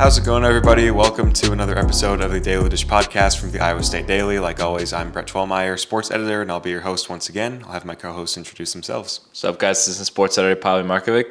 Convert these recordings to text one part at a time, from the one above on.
How's it going, everybody? Welcome to another episode of the Daily Dish podcast from the Iowa State Daily. Like always, I'm Brett Twellmeyer, sports editor, and I'll be your host once again. I'll have my co-hosts introduce themselves. What's up, guys? This is sports editor Pavel Markovic.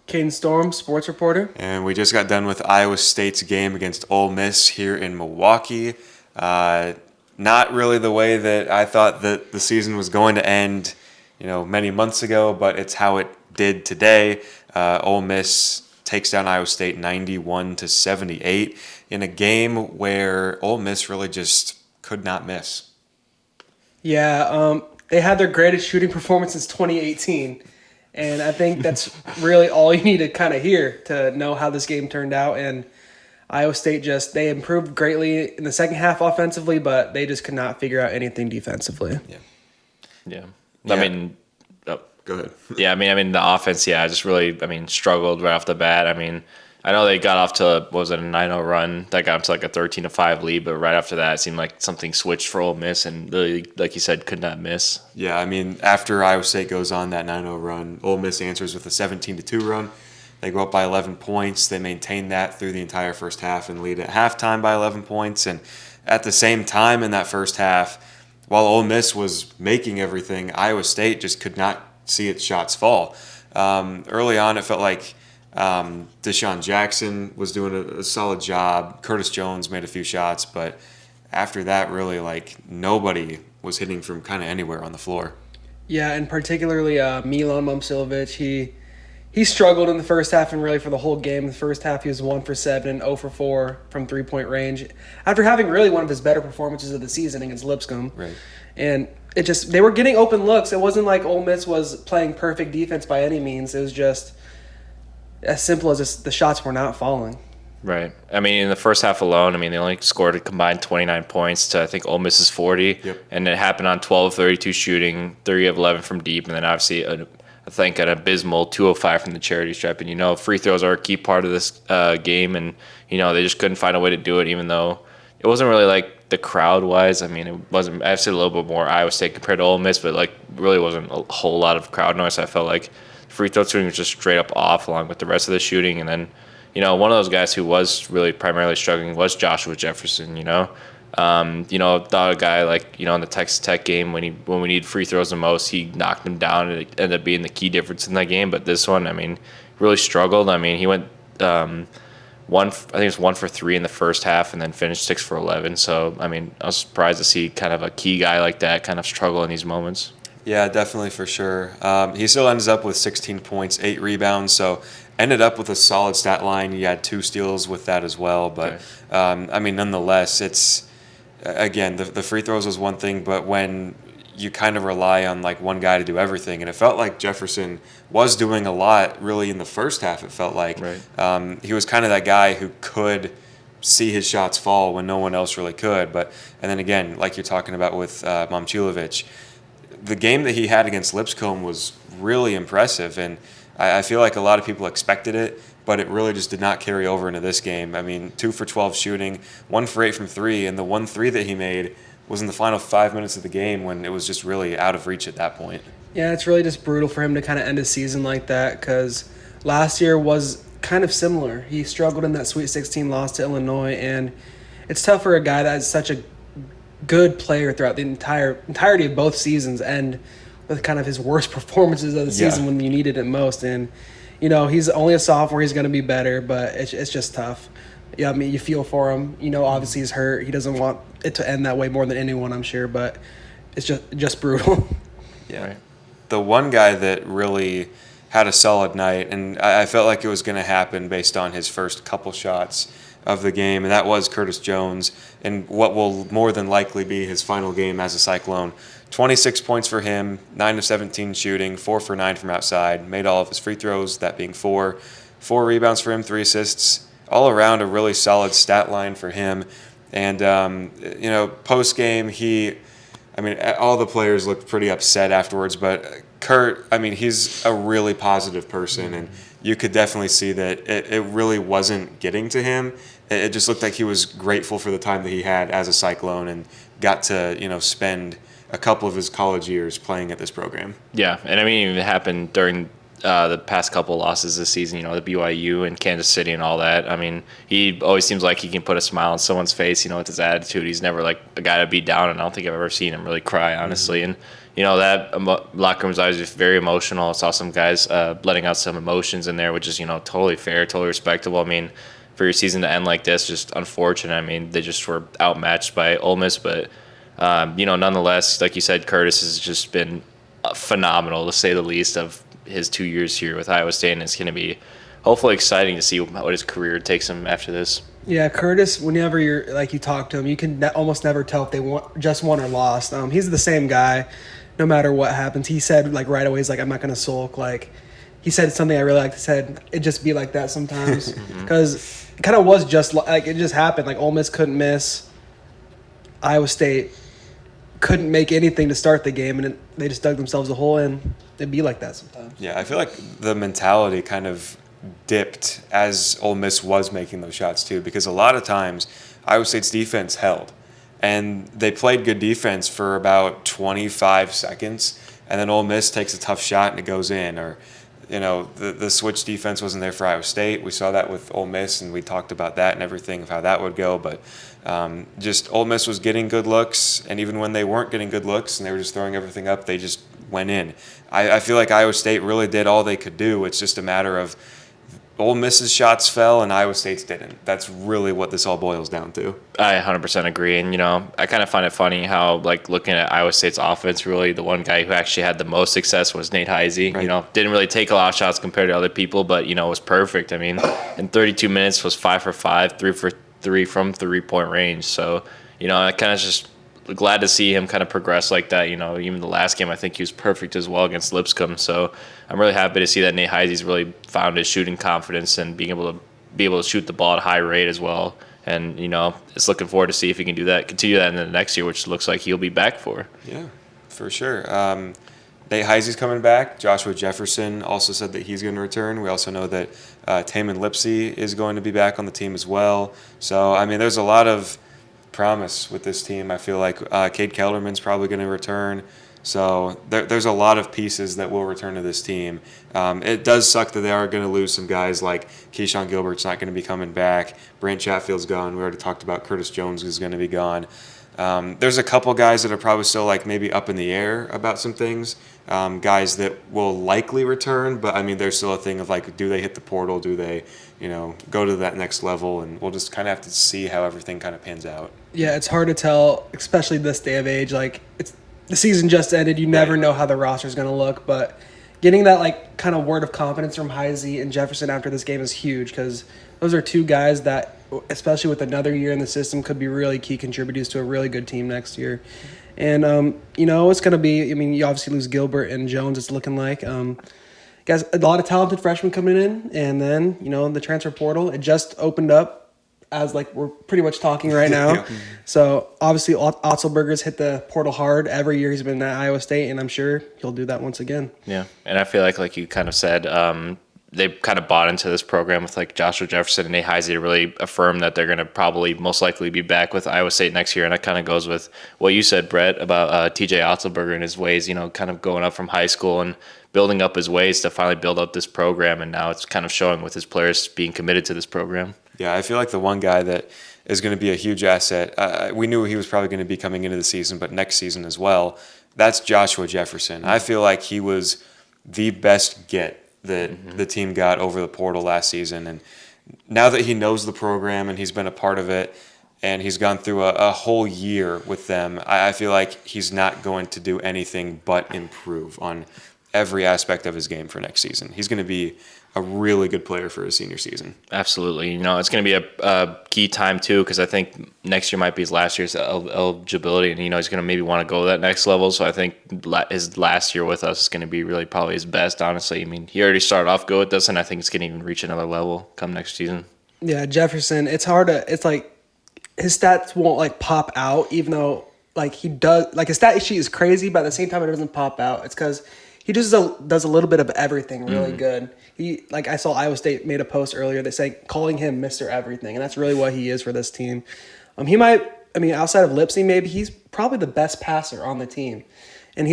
Caden Storm, sports reporter. And we just got done with Iowa State's game against Ole Miss here in Milwaukee. Not really the way that I thought that the season was going to end, many months ago, but it's how it did today. Ole Miss takes down Iowa State 91-78 in a game where Ole Miss really just could not miss. Yeah, they had their greatest shooting performance since 2018, and I think that's really all you need to kind of hear to know how this game turned out. And Iowa State they improved greatly in the second half offensively, but they just could not figure out anything defensively. Yeah. Go ahead. The offense, just really, struggled right off the bat. I know they got off to a 9-0 run that got them to like a 13-5 lead, but right after that, it seemed like something switched for Ole Miss and really, like you said, could not miss. Yeah, after Iowa State goes on that 9-0 run, Ole Miss answers with a 17-2 run. They go up by 11 points. They maintain that through the entire first half and lead at halftime by 11 points. And at the same time in that first half, while Ole Miss was making everything, Iowa State just could not see its shots fall. Early on, it felt like Deshaun Jackson was doing a solid job. Curtis Jones made a few shots, but after that, really, nobody was hitting from kind of anywhere on the floor. Yeah, and particularly Milan Momcilovic, he struggled in the first half and really for the whole game. The first half, he was 1 for 7 and 0 for 4 from three-point range after having really one of his better performances of the season against Lipscomb. Right. And they were getting open looks. It wasn't like Ole Miss was playing perfect defense by any means. It was just as simple as the shots were not falling. Right. In the first half alone, they only scored a combined 29 points to, I think, Ole Miss's 40. Yep. And it happened on 12 of 32 shooting, 3 of 11 from deep, and then obviously an abysmal 205 from the charity stripe. And, free throws are a key part of this game, and, they just couldn't find a way to do it, even though it wasn't really like the crowd-wise. It wasn't, I'd say a little bit more Iowa State compared to Ole Miss, but, really wasn't a whole lot of crowd noise. I felt like free throw shooting was just straight up off along with the rest of the shooting. And then, one of those guys who was really primarily struggling was Joshua Jefferson, thought a guy in the Texas Tech game when we needed free throws the most, he knocked him down and it ended up being the key difference in that game. But this one, really struggled. He went I think it was 1 for 3 in the first half and then finished 6 for 11. So, I was surprised to see kind of a key guy like that kind of struggle in these moments. Yeah, definitely for sure. He still ends up with 16 points, 8 rebounds, so ended up with a solid stat line. He had 2 steals with that as well. But, okay. Nonetheless, it's, again, the free throws was one thing, but when you kind of rely on one guy to do everything, and it felt like Jefferson was doing a lot really in the first half. It felt like right. He was kind of that guy who could see his shots fall when no one else really could. And then again, like you're talking about with Momcilovic, the game that he had against Lipscomb was really impressive, and I feel like a lot of people expected it, but it really just did not carry over into this game. 2 for 12 shooting, 1 for 8 from 3, and the 1 3 that he made was in the final 5 minutes of the game when it was just really out of reach at that point. Yeah, it's really just brutal for him to kind of end a season like that because last year was kind of similar. He struggled in that Sweet 16 loss to Illinois, and it's tough for a guy that's such a good player throughout the entirety of both seasons and with kind of his worst performances of the season when you needed it most. And, he's only a sophomore. He's going to be better, but it's just tough. Yeah, you feel for him. Obviously he's hurt. He doesn't want it to end that way more than anyone, I'm sure, but it's just brutal. Yeah. Right. The one guy that really had a solid night, and I felt like it was going to happen based on his first couple shots of the game, and that was Curtis Jones in what will more than likely be his final game as a Cyclone. 26 points for him, 9 of 17 shooting, 4 for 9 from outside, made all of his free throws, that being 4. 4 rebounds for him, 3 assists. All around a really solid stat line for him. And, post-game, all the players looked pretty upset afterwards, but Kurt, he's a really positive person, and you could definitely see that it really wasn't getting to him. It just looked like he was grateful for the time that he had as a Cyclone and got to, spend a couple of his college years playing at this program. Yeah, and it happened during the past couple losses this season, the BYU and Kansas City and all that. I mean, he always seems like he can put a smile on someone's face, with his attitude. He's never like a guy to be down, and I don't think I've ever seen him really cry, honestly. And, that locker room is always very emotional. I saw some guys letting out some emotions in there, which is, totally fair, totally respectable. I mean, for your season to end like this, just unfortunate. I mean, they just were outmatched by Ole Miss, but, nonetheless, like you said, Curtis has just been phenomenal, to say the least, of his 2 years here with Iowa State, and it's going to be hopefully exciting to see what his career takes him after this. Yeah, Curtis, whenever you talk to him, you can almost never tell if they just won or lost. He's the same guy no matter what happens. He said right away, he's like, I'm not going to sulk. He said something I really liked. He said, it just be like that sometimes. Because it kind of was just it just happened. Ole Miss couldn't miss. Iowa State couldn't make anything to start the game, and they just dug themselves a hole, and it'd be like that sometimes. Yeah, I feel like the mentality kind of dipped as Ole Miss was making those shots too, because a lot of times Iowa State's defense held, and they played good defense for about 25 seconds, and then Ole Miss takes a tough shot and it goes in, or the switch defense wasn't there for Iowa State. We saw that with Ole Miss, and we talked about that and everything of how that would go. But just Ole Miss was getting good looks, and even when they weren't getting good looks and they were just throwing everything up, they just went in. I feel like Iowa State really did all they could do. It's just a matter of Ole Miss's shots fell and Iowa State's didn't. That's really what this all boils down to. I 100% agree. And, I kind of find it funny how, looking at Iowa State's offense, really the one guy who actually had the most success was Nate Heisey. Right. Didn't really take a lot of shots compared to other people, but, was perfect. I mean, in 32 minutes was 5 for 5, 3 for 3 from 3-point range. So, I kind of just glad to see him kind of progress like that. Even the last game, I think he was perfect as well against Lipscomb. So I'm really happy to see that Nate Heisey's really found his shooting confidence and being able to shoot the ball at a high rate as well. And, it's looking forward to see if he can continue that in the next year, which looks like he'll be back for. Yeah, for sure. Nate Heisey's coming back. Joshua Jefferson also said that he's going to return. We also know that Taman Lipsey is going to be back on the team as well. So, I mean, there's a lot of promise with this team. I feel like Cade Kellerman's probably going to return. So there's a lot of pieces that will return to this team. It does suck that they are going to lose some guys like Keyshawn Gilbert's not going to be coming back. Brant Chatfield's gone. We already talked about Curtis Jones is going to be gone. There's a couple guys that are probably still maybe up in the air about some things. Guys that will likely return, but I mean, there's still a thing of do they hit the portal? Do they, go to that next level? And we'll just kind of have to see how everything kind of pans out. Yeah, it's hard to tell, especially this day of age. The season just ended. You never know how the roster is going to look, but getting that kind of word of confidence from Heisey and Jefferson after this game is huge, because those are two guys that, especially with another year in the system, could be really key contributors to a really good team next year. And, it's going to be, I mean, you obviously lose Gilbert and Jones, it's looking like. Guys, a lot of talented freshmen coming in, and then, the transfer portal, it just opened up as we're pretty much talking right now. Yeah. So, obviously, Otzelberger's hit the portal hard. Every year he's been at Iowa State, and I'm sure he'll do that once again. Yeah, and I feel like you kind of said, they kind of bought into this program with Joshua Jefferson and Nate Heisey to really affirm that they're going to probably most likely be back with Iowa State next year. And that kind of goes with what you said, Brett, about TJ Otzelberger and his ways, kind of going up from high school and building up his ways to finally build up this program. And now it's kind of showing with his players being committed to this program. Yeah, I feel like the one guy that is going to be a huge asset, we knew he was probably going to be coming into the season, but next season as well, that's Joshua Jefferson. I feel like he was the best get that the team got over the portal last season. And now that he knows the program and he's been a part of it and he's gone through a whole year with them, I feel like he's not going to do anything but improve on every aspect of his game for next season. He's going to be a really good player for his senior season. Absolutely. It's going to be a key time, too, because I think next year might be his last year's eligibility, and, he's going to maybe want to go to that next level. So I think his last year with us is going to be really probably his best, honestly. I mean, he already started off good with us, and I think it's going to even reach another level come next season. Yeah, Jefferson, it's hard to – it's his stats won't, pop out, even though, he does – his stat sheet is crazy, but at the same time it doesn't pop out. It's because – he just does a little bit of everything really good. He I saw Iowa State made a post earlier that said calling him Mr. Everything, and that's really what he is for this team. He might, outside of Lipsey, maybe he's probably the best passer on the team, and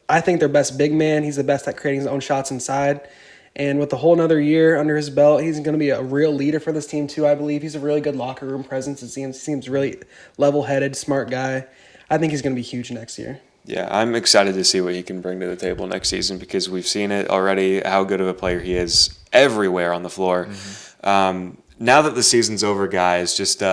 I think their best big man. He's the best at creating his own shots inside, And with a whole another year under his belt, he's going to be a real leader for this team too, I believe. He's a really good locker room presence. It seems really level-headed, smart guy. I think he's going to be huge next year. Yeah, I'm excited to see what he can bring to the table next season because we've seen it already, how good of a player he is everywhere on the floor. Now that the season's over, guys, just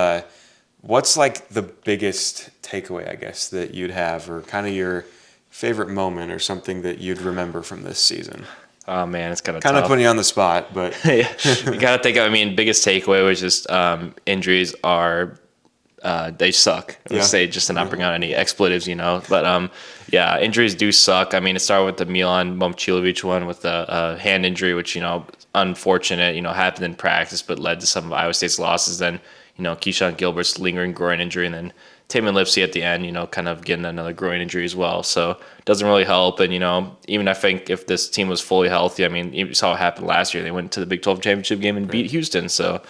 what's like the biggest takeaway, I guess, that you'd have, or kind of your favorite moment or something that you'd remember from this season? Oh man, it's kind of Putting you on the spot, but yeah, you gotta think. I mean, biggest takeaway was just injuries are they suck. I would say just to not bring out any expletives, But yeah, injuries do suck. I mean, it started with the Milan Momcilovic one with the hand injury, which unfortunate. Happened in practice, but led to some of Iowa State's losses. Then Keyshawn Gilbert's lingering groin injury, and then Taman Lipsey at the end, kind of getting another groin injury as well. So it doesn't really help. And, even I think if this team was fully healthy, I mean, you saw what happened last year. They went to the Big 12 championship game and beat Houston. So,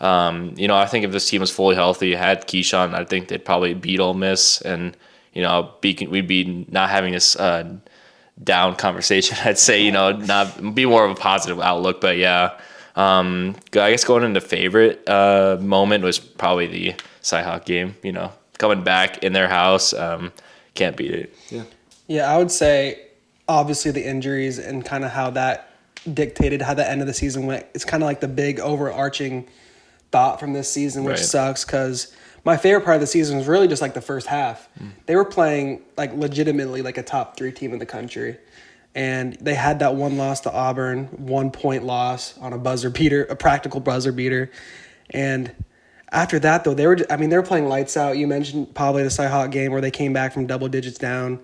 I think if this team was fully healthy, had Keyshawn, I think they'd probably beat Ole Miss. And, we'd be not having this down conversation. I'd say, not be more of a positive outlook. But, yeah, I guess going into favorite moment was probably the Cyhawk game, coming back in their house, can't beat it. Yeah, I would say obviously the injuries and kind of how that dictated how the end of the season went. It's kind of like the big overarching thought from this season, which sucks because my favorite part of the season was really just like the first half. They were playing like legitimately like a top 3 team in the country. And they had that one loss to Auburn, 1 point loss on a buzzer beater, a practical buzzer beater. And after that, though, they were playing lights out. You mentioned probably the Cyhawk game where they came back from double digits down,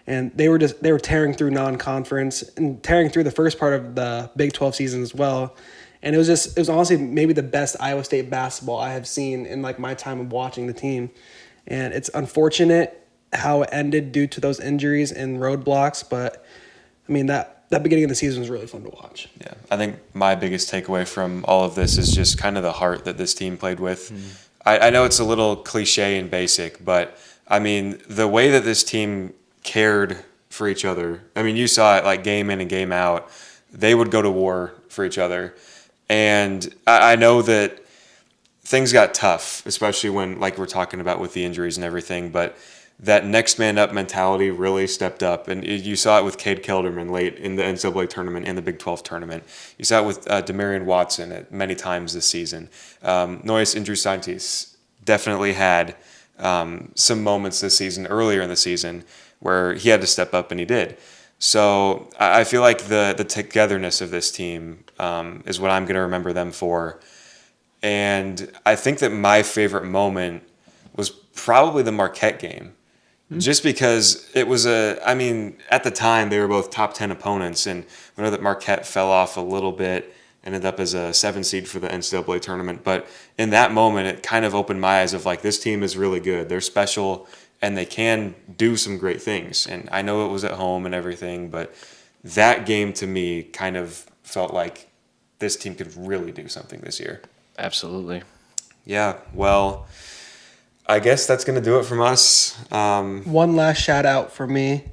and they were tearing through non-conference and tearing through the first part of the Big 12 season as well. And it was honestly maybe the best Iowa State basketball I have seen in like my time of watching the team. And it's unfortunate how it ended due to those injuries and roadblocks, but I mean that beginning of the season was really fun to watch. Yeah, I think my biggest takeaway from all of this is just kind of the heart that this team played with. I know it's a little cliche and basic, but I mean, the way that this team cared for each other, I mean, you saw it like game in and game out. They would go to war for each other. And I know that things got tough, especially when, like we're talking about with the injuries and everything, but that next man up mentality really stepped up. And you saw it with Cade Kelderman late in the NCAA tournament and the Big 12 tournament. You saw it with Demarion Watson at many times this season. Noyes Indrusantis definitely had some moments this season, earlier in the season, where he had to step up, and he did. So I feel like the togetherness of this team is what I'm going to remember them for. And I think that my favorite moment was probably the Marquette game. Just because it was at the time they were both top 10 opponents, and we know that Marquette fell off a little bit, ended up as a 7 seed for the NCAA tournament. But in that moment, it kind of opened my eyes of like, this team is really good. They're special, and they can do some great things. And I know it was at home and everything, but that game to me kind of felt like this team could really do something this year. Absolutely. Yeah, well, I guess that's going to do it from us. One last shout out for me,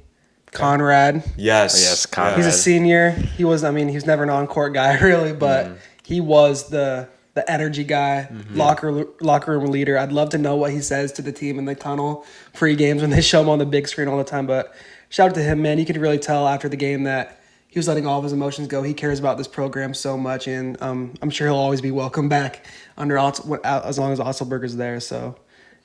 Conrad. Yes, Conrad. He's a senior. He was never an on-court guy really, but he was the energy guy, locker room leader. I'd love to know what he says to the team in the tunnel pre-games when they show him on the big screen all the time. But shout out to him, man. You could really tell after the game that he was letting all of his emotions go. He cares about this program so much, and I'm sure he'll always be welcome back under as long as Otzelberger's there. So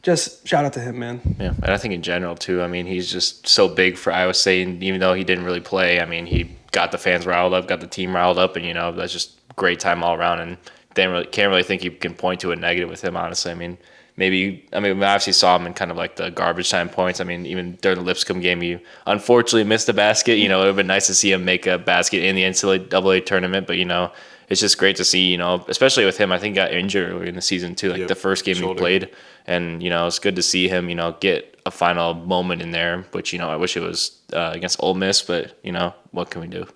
just shout out to him, man. Yeah, and I think in general too. I mean, he's just so big for Iowa State, and even though he didn't really play, I mean, he got the fans riled up, got the team riled up, and that's just great time all around. And can't really think you can point to a negative with him, honestly. I mean, we obviously saw him in kind of like the garbage time points. I mean, even during the Lipscomb game, he unfortunately missed a basket. It would have been nice to see him make a basket in the NCAA tournament, but it's just great to see, especially with him. I think he got injured early in the season too, like the first game he played. And, it's good to see him, get a final moment in there, which, I wish it was against Ole Miss, but, what can we do?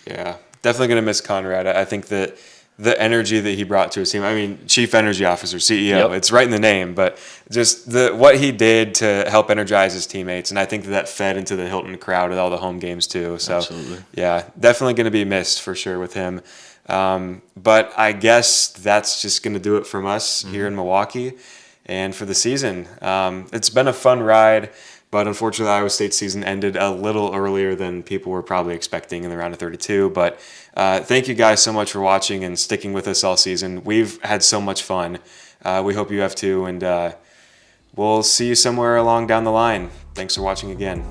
Yeah, definitely going to miss Conrad. I think that the energy that he brought to his team. I mean, Chief Energy Officer, CEO. Yep. It's right in the name, but just what he did to help energize his teammates, and I think that fed into the Hilton crowd at all the home games too. So, Absolutely. yeah, definitely going to be missed for sure with him. But I guess that's just going to do it from us here in Milwaukee and for the season. It's been a fun ride. But unfortunately, Iowa State's season ended a little earlier than people were probably expecting in the round of 32. But thank you guys so much for watching and sticking with us all season. We've had so much fun. We hope you have too. And we'll see you somewhere along down the line. Thanks for watching again.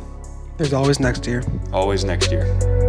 There's always next year. Always next year.